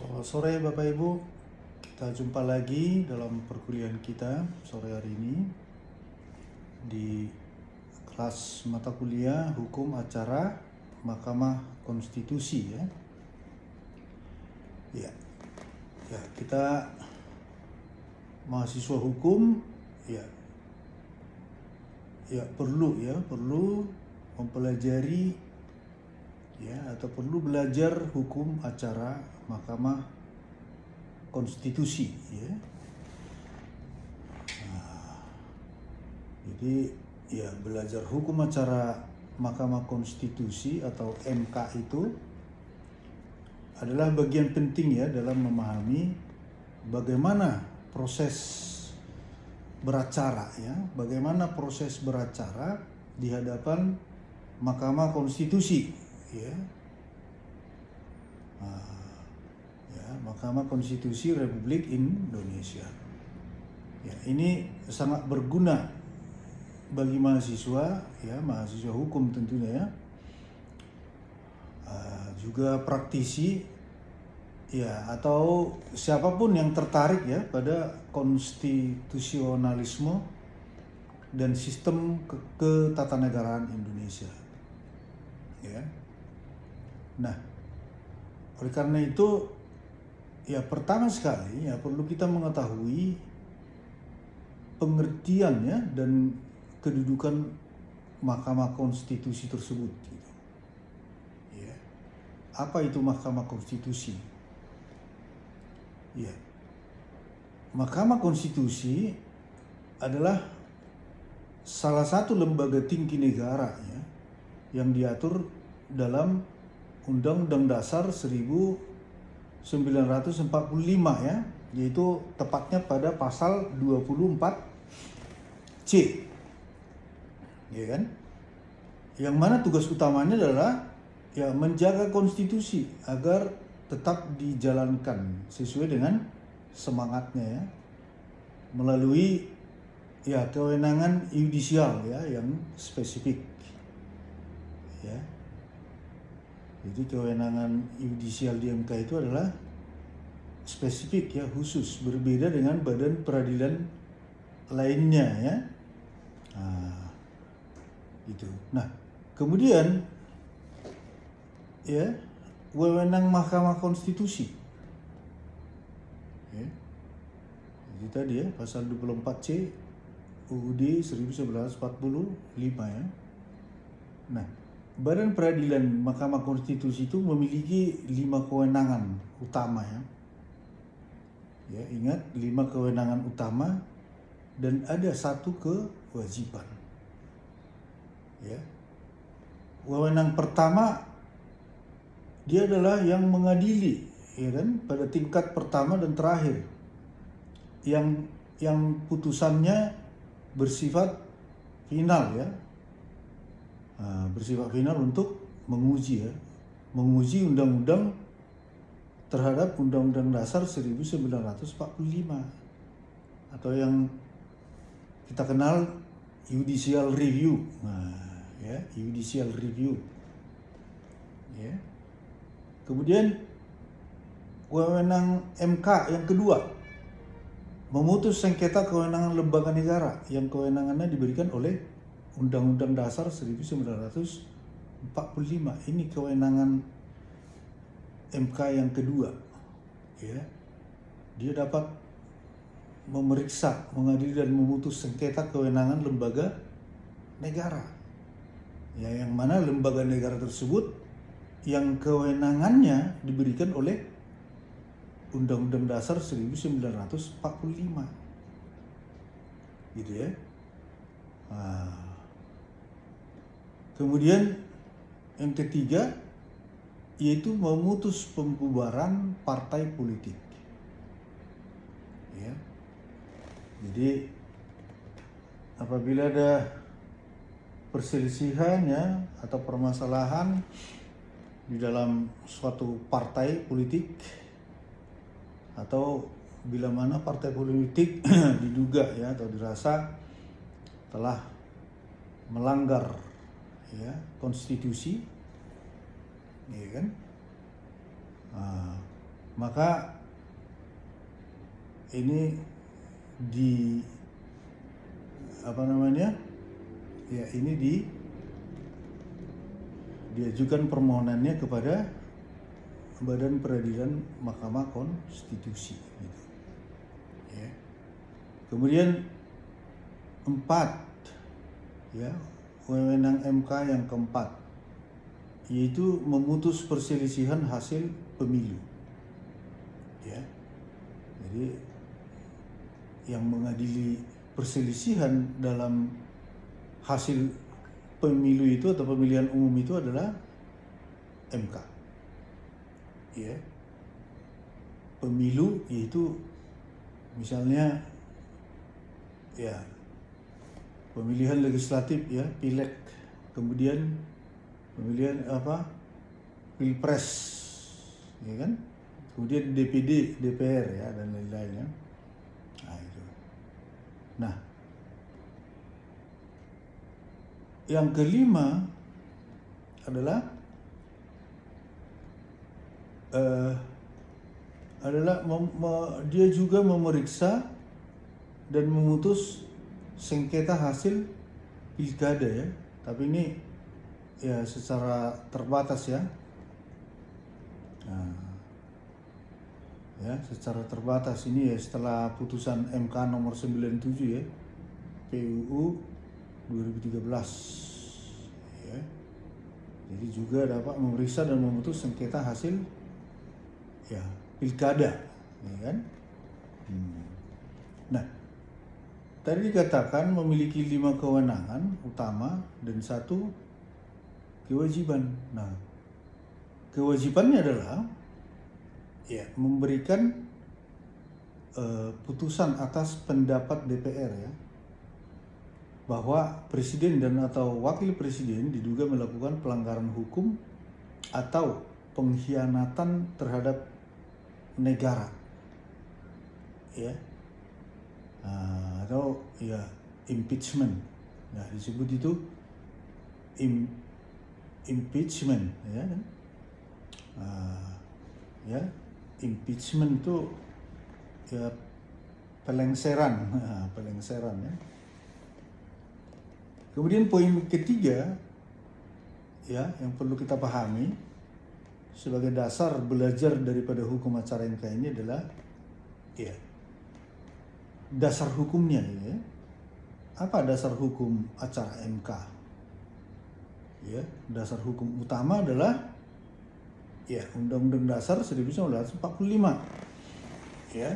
Selamat sore Bapak Ibu, kita jumpa lagi dalam perkuliahan kita sore hari ini di kelas mata kuliah Hukum Acara Mahkamah Konstitusi ya. Ya, kita mahasiswa hukum ya perlu mempelajari ya atau perlu belajar hukum acara Mahkamah Konstitusi ya. Jadi ya belajar hukum acara Mahkamah Konstitusi atau MK itu adalah bagian penting ya dalam memahami bagaimana proses beracara ya, bagaimana proses beracara di hadapan Mahkamah Konstitusi ya. Mahkamah Konstitusi Republik Indonesia. Ya, ini sangat berguna bagi mahasiswa ya, mahasiswa hukum tentunya ya. Juga praktisi ya atau siapapun yang tertarik ya pada konstitusionalisme dan sistem ketatanegaraan Indonesia. Ya. Nah, oleh karena itu ya pertama sekali ya perlu kita mengetahui pengertian ya dan kedudukan Mahkamah Konstitusi tersebut. Gitu. Ya. Apa itu Mahkamah Konstitusi? Ya. Mahkamah Konstitusi adalah salah satu lembaga tinggi negara ya, yang diatur dalam Undang-Undang Dasar 1945 ya, yaitu tepatnya pada pasal 24C. Ya kan? Yang mana tugas utamanya adalah ya menjaga konstitusi agar tetap dijalankan sesuai dengan semangatnya ya, melalui ya kewenangan yudisial ya yang spesifik ya. Jadi kewenangan yudisial di MK itu adalah spesifik ya, khusus, berbeda dengan badan peradilan lainnya ya. Gitu. Nah, kemudian ya wewenang Mahkamah Konstitusi. Ya. Jadi tadi ya pasal 24C UUD 1945 ya. Nah, Badan Peradilan Mahkamah Konstitusi itu memiliki 5 kewenangan utama ya. Ya, ingat 5 kewenangan utama dan ada 1 kewajiban. Ya. Wewenang pertama dia adalah yang mengadili, ya kan, pada tingkat pertama dan terakhir. Yang putusannya bersifat final ya. Bersifat final untuk menguji ya, menguji undang-undang terhadap Undang-Undang Dasar 1945 atau yang kita kenal judicial review. Ya, judicial review. Ya. Kemudian wewenang MK yang kedua, memutus sengketa kewenangan lembaga negara yang kewenangannya diberikan oleh Undang-Undang Dasar 1945. Ini kewenangan MK yang kedua. Ya. Dia dapat memeriksa, mengadili dan memutus sengketa kewenangan lembaga negara. Ya, yang mana lembaga negara tersebut yang kewenangannya diberikan oleh Undang-Undang Dasar 1945. Gitu ya. Kemudian yang ketiga yaitu memutus pembubaran partai politik. Ya. Jadi apabila ada perselisihan ya atau permasalahan di dalam suatu partai politik atau bila mana partai politik diduga ya atau dirasa telah melanggar ya konstitusi, ya kan? maka ini diajukan permohonannya kepada Badan Peradilan Mahkamah Konstitusi gitu. Ya. Kemudian 4, ya, wewenang MK yang keempat, yaitu memutus perselisihan hasil pemilu. Ya. Jadi yang mengadili perselisihan dalam hasil pemilu itu atau pemilihan umum itu adalah MK. Ya. Pemilu yaitu misalnya ya pemilihan legislatif, ya, pileg, kemudian pemilihan pilpres, ya kan, kemudian DPD, DPR, ya, dan lain-lain, ya. Nah, itu. Nah, yang kelima adalah dia juga memeriksa dan memutus sengketa hasil pilkada, ya. Tapi ini ya secara terbatas, ya. Nah, ya secara terbatas ini ya setelah putusan MK nomor 97, ya, PUU 2013, ya. Jadi juga dapat memeriksa dan memutus sengketa hasil, ya, pilkada, ya kan. Nah, tadi dikatakan memiliki 5 kewenangan utama dan 1 kewajiban. Nah, kewajibannya adalah ya memberikan putusan atas pendapat DPR, ya, bahwa presiden dan atau wakil presiden diduga melakukan pelanggaran hukum atau pengkhianatan terhadap negara, ya, atau ya impeachment. Nah, disebut itu impeachment, ya kan? Ya, impeachment itu ya pelengseran, pelengseran, ya. Kemudian poin ketiga, ya, yang perlu kita pahami sebagai dasar belajar daripada hukum acara MK ini adalah ya dasar hukumnya, ya. Apa dasar hukum acara MK? Ya, dasar hukum utama adalah ya Undang-Undang Dasar 1945, ya,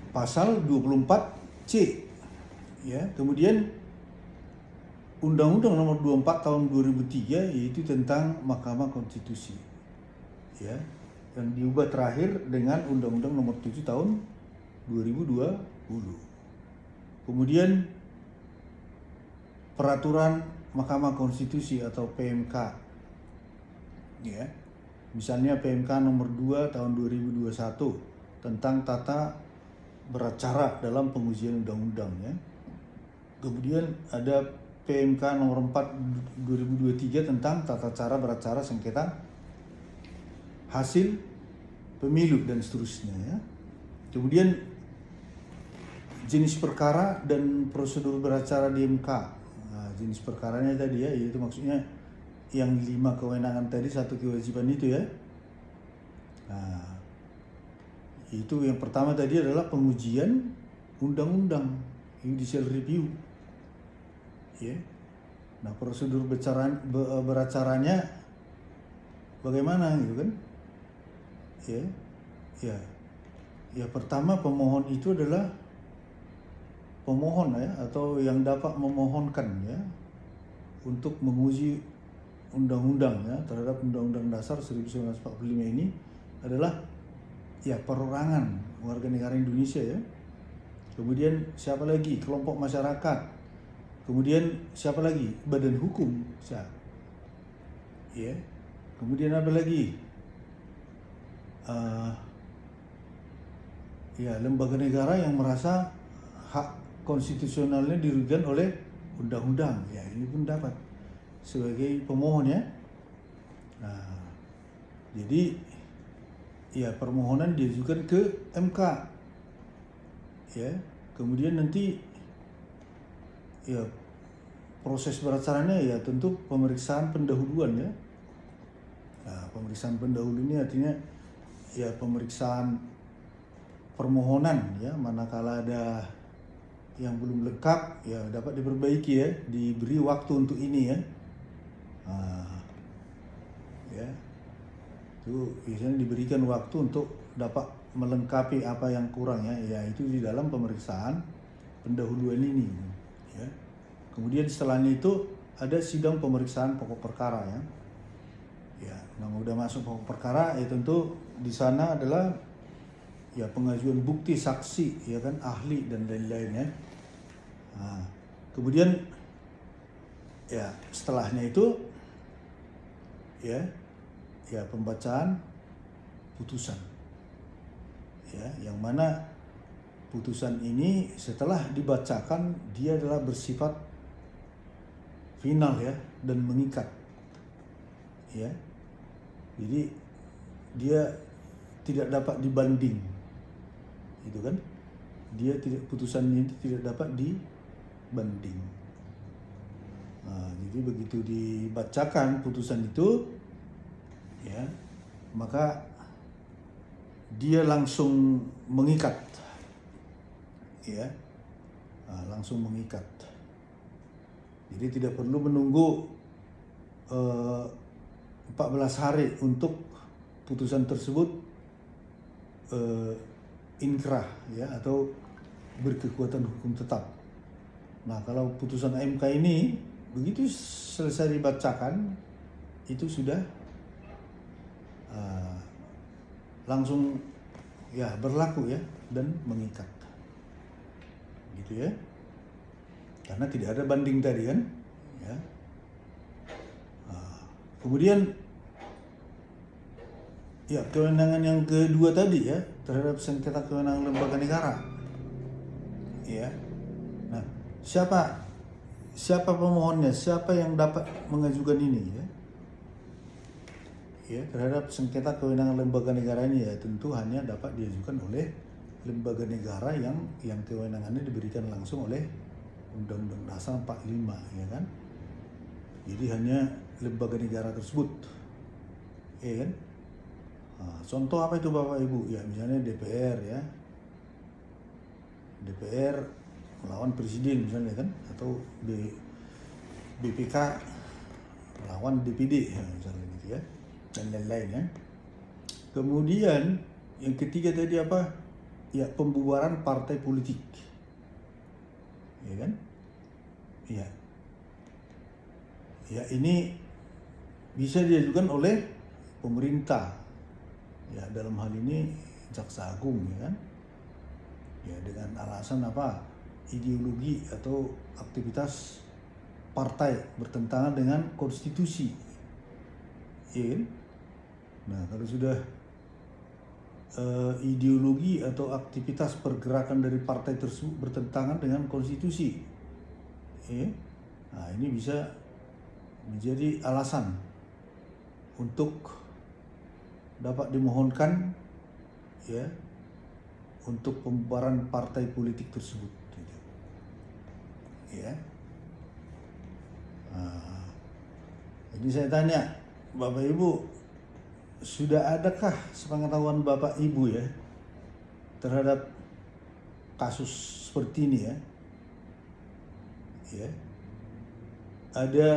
pasal 24C, ya. Kemudian Undang-Undang Nomor 24 tahun 2003 yaitu tentang Mahkamah Konstitusi, ya, yang diubah terakhir dengan Undang-Undang Nomor 7 tahun 2020. Kemudian Peraturan Mahkamah Konstitusi atau PMK, ya. Misalnya PMK nomor 2 tahun 2021 tentang tata beracara dalam pengujian undang-undang, ya. Kemudian ada PMK nomor 4 2023 tentang tata cara beracara sengketa hasil pemilu dan seterusnya, ya. Kemudian jenis perkara dan prosedur beracara di MK. Nah, jenis perkaranya tadi, ya, yaitu maksudnya yang 5 kewenangan tadi, 1 kewajiban itu, ya. Nah, itu yang pertama tadi adalah pengujian undang-undang, judicial review, ya. Nah, prosedur beracaranya bagaimana, gitu kan? Ya, pertama pemohon itu adalah pemohon, ya, atau yang dapat memohonkan, ya, untuk menguji undang-undang, ya, terhadap Undang-Undang Dasar 1945 ini adalah ya perorangan warga negara Indonesia, ya. Kemudian siapa lagi? Kelompok masyarakat. Kemudian siapa lagi? Badan hukum, ya. Kemudian apa lagi? Ya, lembaga negara yang merasa hak konstitusionalnya dirugikan oleh undang-undang, ya, ini pun dapat sebagai pemohon, ya. Nah, jadi ya permohonan diajukan ke MK, ya. Kemudian nanti ya proses beracaranya ya tentu pemeriksaan pendahuluan ya. Nah, pemeriksaan pendahulu ini artinya ya pemeriksaan permohonan ya, manakala ada yang belum lengkap ya dapat diperbaiki ya, diberi waktu untuk ini ya. Nah, ya itu biasanya diberikan waktu untuk dapat melengkapi apa yang kurang ya, ya itu di dalam pemeriksaan pendahuluan ini ya. Kemudian setelahnya itu ada sidang pemeriksaan pokok perkara ya. Ya, nah udah masuk pokok perkara ya tentu di sana adalah ya pengajuan bukti saksi ya kan, ahli dan lain-lain ya. Nah, kemudian ya setelahnya itu ya pembacaan putusan ya, yang mana putusan ini setelah dibacakan dia adalah bersifat final ya dan mengikat ya, jadi dia tidak dapat dibanding itu kan, dia tidak, putusan ini tidak dapat dibanding. Nah, jadi begitu dibacakan putusan itu ya, maka dia langsung mengikat ya, nah, langsung mengikat. Jadi tidak perlu menunggu 14 hari untuk putusan tersebut inkrah ya atau berkekuatan hukum tetap. Nah, kalau putusan MK ini begitu selesai dibacakan itu sudah langsung ya berlaku ya dan mengikat gitu ya, karena tidak ada banding tadi kan ya. Kemudian ya kewenangan yang kedua tadi ya terhadap sengketa kewenangan lembaga negara ya. Nah, siapa pemohonnya, siapa yang dapat mengajukan ini ya? Ya, terhadap sengketa kewenangan lembaga negara ini ya tentu hanya dapat diajukan oleh lembaga negara yang kewenangannya diberikan langsung oleh Undang-Undang Dasar 45 ya kan. Jadi hanya lembaga negara tersebut ya kan. Nah, contoh apa itu Bapak Ibu ya, misalnya DPR ya, DPR melawan presiden misalnya kan, atau BPK melawan DPD ya, misalnya gitu ya, dan lain-lain ya. Kemudian yang ketiga tadi apa ya, pembubaran partai politik ya kan ya. Ya ini bisa diajukan oleh pemerintah ya, dalam hal ini Jaksa Agung ya kan ya, dengan alasan apa, ideologi atau aktivitas partai bertentangan dengan konstitusi ya kan? Nah, kalau sudah ideologi atau aktivitas pergerakan dari partai tersebut bertentangan dengan konstitusi ya, nah ini bisa menjadi alasan untuk dapat dimohonkan ya untuk pembubaran partai politik tersebut gitu. Ya. Nah, jadi saya tanya Bapak Ibu, sudah adakah sepengetahuan Bapak Ibu ya terhadap kasus seperti ini ya? Ya. Ada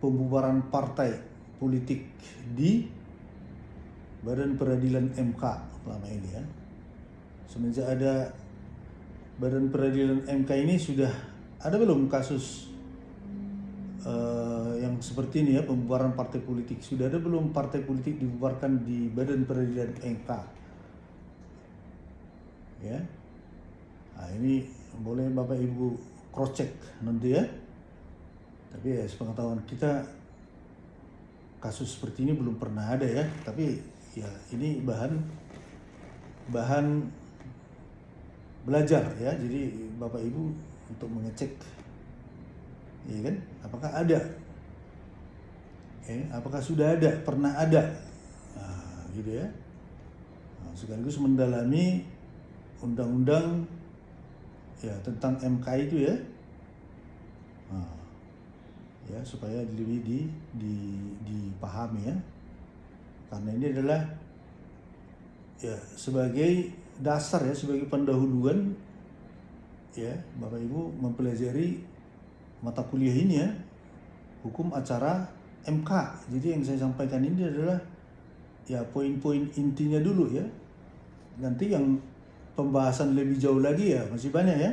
pembubaran partai politik di Badan Peradilan MK selama ini ya. Semenjak ada Badan Peradilan MK ini sudah ada belum kasus yang seperti ini ya, pembubaran partai politik? Sudah ada belum partai politik dibubarkan di Badan Peradilan MK? Ya. Nah, ini boleh Bapak Ibu cross check nanti ya. Tapi ya sepengetahuan kita kasus seperti ini belum pernah ada ya. Tapi ya ini bahan belajar ya. Jadi Bapak Ibu untuk mengecek ya kan, apakah ada apakah sudah ada, pernah ada, nah, gitu ya. sekaligus mendalami undang-undang ya tentang MK itu ya. Ya supaya lebih dipahami ya, karena ini adalah ya sebagai dasar ya, sebagai pendahuluan ya Bapak Ibu mempelajari mata kuliah ini ya, hukum acara MK. Jadi yang saya sampaikan ini adalah ya poin-poin intinya dulu ya. Nanti yang pembahasan lebih jauh lagi ya masih banyak ya,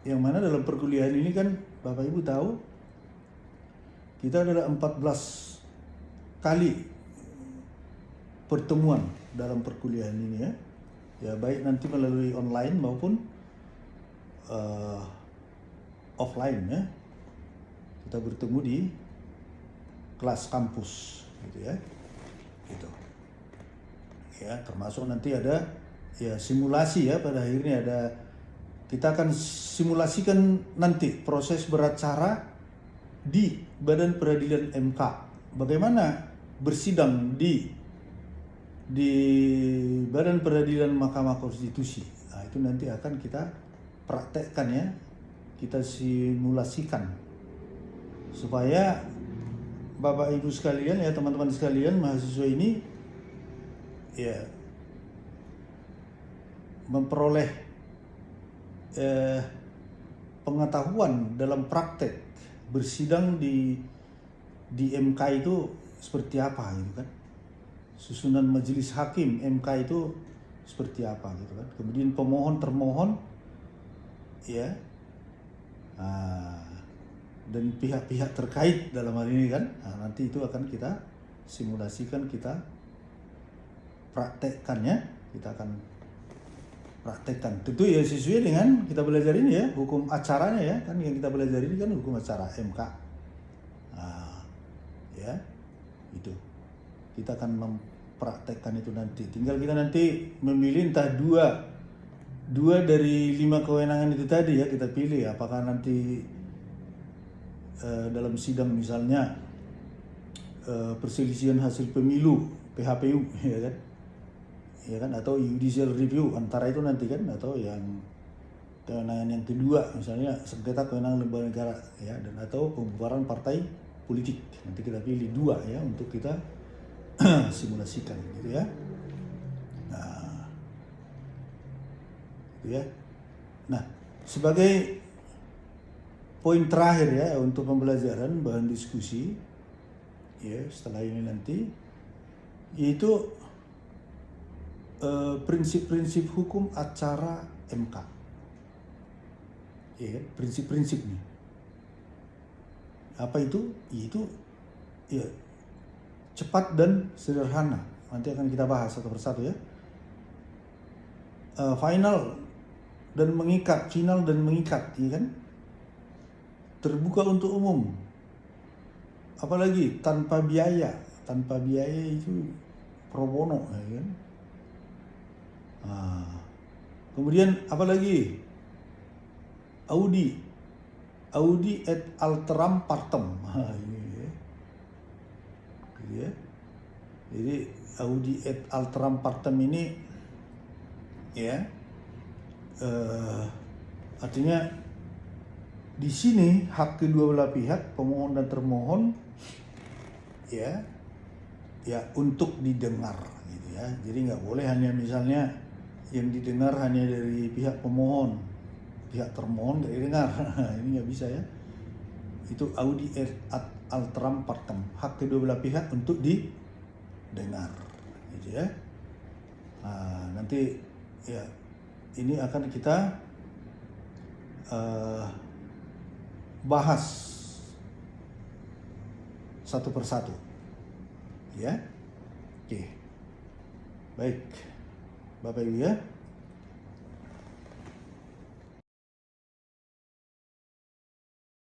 yang mana dalam perkuliahan ini kan Bapak Ibu tahu kita adalah 14 kali pertemuan dalam perkuliahan ini ya. Ya baik nanti melalui online maupun offline ya. Kita bertemu di kelas kampus gitu ya. Gitu. Ya, termasuk nanti ada ya simulasi ya, pada akhirnya ada, kita akan simulasikan nanti proses beracara di Badan Peradilan MK. Bagaimana bersidang di Badan Peradilan Mahkamah Konstitusi. Nah, itu nanti akan kita praktekkan ya. Kita simulasikan supaya Bapak Ibu sekalian ya, teman-teman sekalian mahasiswa ini ya memperoleh pengetahuan dalam praktek bersidang di MK itu seperti apa gitu kan. Susunan majelis hakim MK itu seperti apa gitu kan. Kemudian pemohon termohon ya, dan pihak-pihak terkait dalam hal ini kan. Nanti itu akan kita simulasikan, kita praktekkan ya. Kita akan praktekkan. Tentu ya sesuai dengan kita belajar ini ya, hukum acaranya ya. Kan yang kita belajar ini kan hukum acara MK. Ya, itu. Kita akan mempraktekkan itu nanti. Tinggal kita nanti memilih entah dua dari 5 kewenangan itu tadi ya, kita pilih apakah nanti dalam sidang misalnya perselisihan hasil pemilu PHPU ya kan, atau judicial review, antara itu nanti kan, atau yang kewenangan yang kedua misalnya sengketa kewenangan lembaga negara ya, dan atau pembubaran partai politik. Nanti kita pilih 2 ya untuk kita simulasikan gitu ya. Nah, gitu ya. Nah, sebagai poin terakhir ya untuk pembelajaran bahan diskusi ya setelah ini nanti, yaitu prinsip-prinsip hukum acara MK. Ya, prinsip-prinsip nih. Apa itu? Itu ya cepat dan sederhana. Nanti akan kita bahas satu persatu ya. Final dan mengikat, ya kan? Terbuka untuk umum. Apalagi tanpa biaya itu pro bono ya kan? Kemudian apalagi Audi et alteram partem. Ini ya. Gitu ya. Jadi Audi et alteram partem ini ya artinya di sini hak kedua belah pihak, pemohon dan termohon ya untuk didengar gitu ya. Jadi nggak boleh hanya misalnya yang didengar hanya dari pihak pemohon, pihak termohon nggak didengar. Ini nggak bisa ya. Itu Audi et alteram partem, hak kedua belah pihak untuk didengar gitu ya. Nanti ya ini akan kita bahas satu persatu ya. Oke. Baik Bapak Ibu ya.